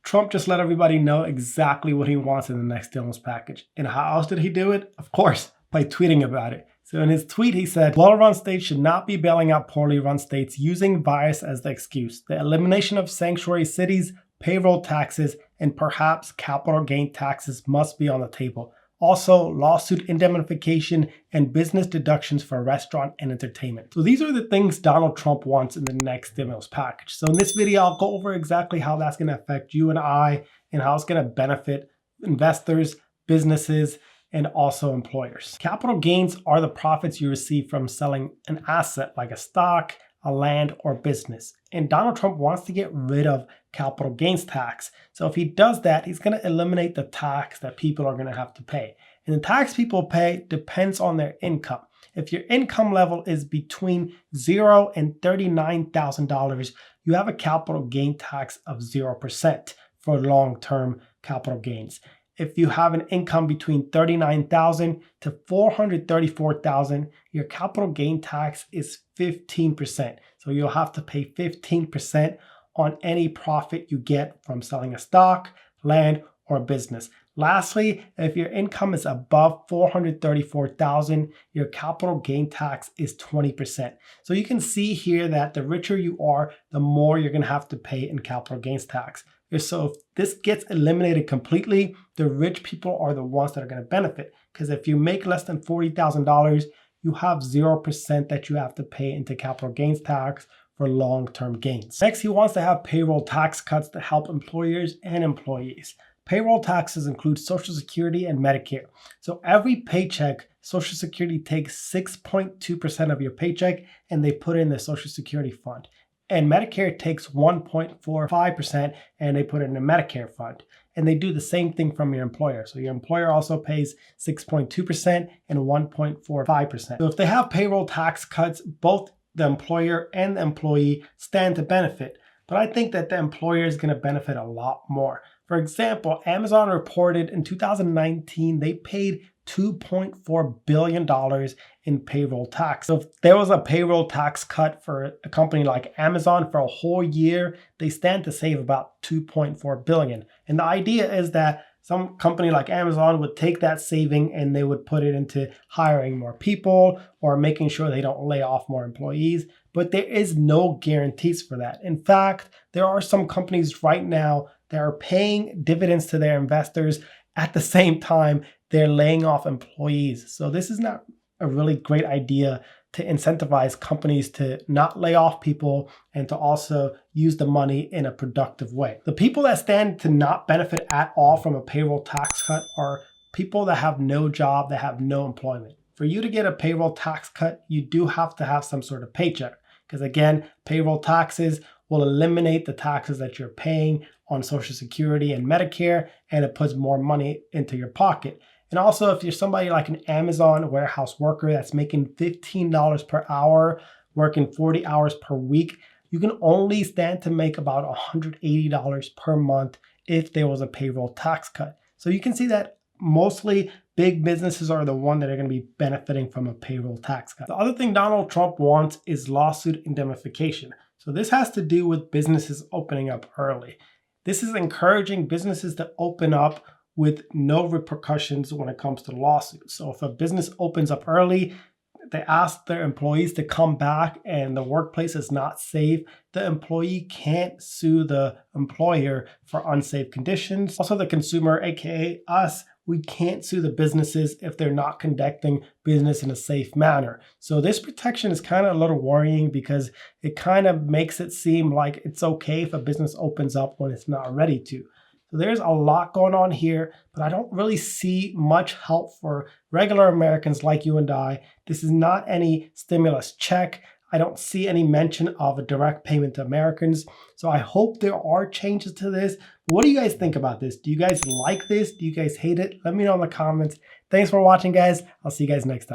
Trump just let everybody know exactly what he wants in the next stimulus package. And how else did he do it? Of course, by tweeting about it. So in his tweet, he said, well-run states should not be bailing out poorly run states using virus as the excuse. The elimination of sanctuary cities, payroll taxes, and perhaps capital gain taxes must be on the table. Also, lawsuit indemnification and business deductions for restaurant and entertainment. So these are the things Donald Trump wants in the next stimulus package. So in this video, I'll go over exactly how that's going to affect you and I, and how it's going to benefit investors, businesses, and also employers. Capital gains are the profits you receive from selling an asset like a stock, a land, or business. And Donald Trump wants to get rid of capital gains tax. So if he does that, he's going to eliminate the tax that people are going to have to pay. And the tax people pay depends on their income. If your income level is between $0 and $39,000, you have a capital gain tax of 0% for long-term capital gains. If you have an income between $39,000 to $434,000, your capital gain tax is 15%. So you'll have to pay 15% on any profit you get from selling a stock, land, or business. Lastly, if your income is above $434,000, your capital gain tax is 20%. So you can see here that the richer you are, the more you're going to have to pay in capital gains tax. So if this gets eliminated completely, the rich people are the ones that are going to benefit. Because if you make less than $40,000, you have 0% that you have to pay into capital gains tax for long-term gains. Next, he wants to have payroll tax cuts to help employers and employees. Payroll taxes include Social Security and Medicare. So every paycheck, Social Security takes 6.2% of your paycheck and they put it in the Social Security fund. And Medicare takes 1.45% and they put it in a Medicare fund. And they do the same thing from your employer. So your employer also pays 6.2% and 1.45%. So if they have payroll tax cuts, both the employer and the employee stand to benefit. But I think that the employer is going to benefit a lot more. For example, Amazon reported in 2019 they paid $2.4 billion in payroll tax. So if there was a payroll tax cut for a company like Amazon for a whole year, they stand to save about $2.4 billion. And the idea is that some company like Amazon would take that saving and they would put it into hiring more people or making sure they don't lay off more employees. But there is no guarantees for that. In fact, there are some companies right now that are paying dividends to their investors at the same time they're laying off employees. So this is not a really great idea to incentivize companies to not lay off people and to also use the money in a productive way. The people that stand to not benefit at all from a payroll tax cut are people that have no job, that have no employment. For you to get a payroll tax cut, you do have to have some sort of paycheck. Because again, payroll taxes will eliminate the taxes that you're paying on Social Security and Medicare, and it puts more money into your pocket. And also, if you're somebody like an Amazon warehouse worker that's making $15 per hour, working 40 hours per week, you can only stand to make about $180 per month if there was a payroll tax cut. So you can see that mostly big businesses are the one that are going to be benefiting from a payroll tax cut. The other thing Donald Trump wants is lawsuit indemnification. So this has to do with businesses opening up early. This is encouraging businesses to open up with no repercussions when it comes to lawsuits. So if a business opens up early, they ask their employees to come back and the workplace is not safe, the employee can't sue the employer for unsafe conditions. Also, the consumer, aka us, we can't sue the businesses if they're not conducting business in a safe manner. So this protection is kind of a little worrying because it kind of makes it seem like it's okay if a business opens up when it's not ready to. So there's a lot going on here, but I don't really see much help for regular Americans like you and I. This is not any stimulus check. I don't see any mention of a direct payment to Americans. So I hope there are changes to this. What do you guys think about this? Do you guys like this? Do you guys hate it? Let me know in the comments. Thanks for watching, guys. I'll see you guys next time.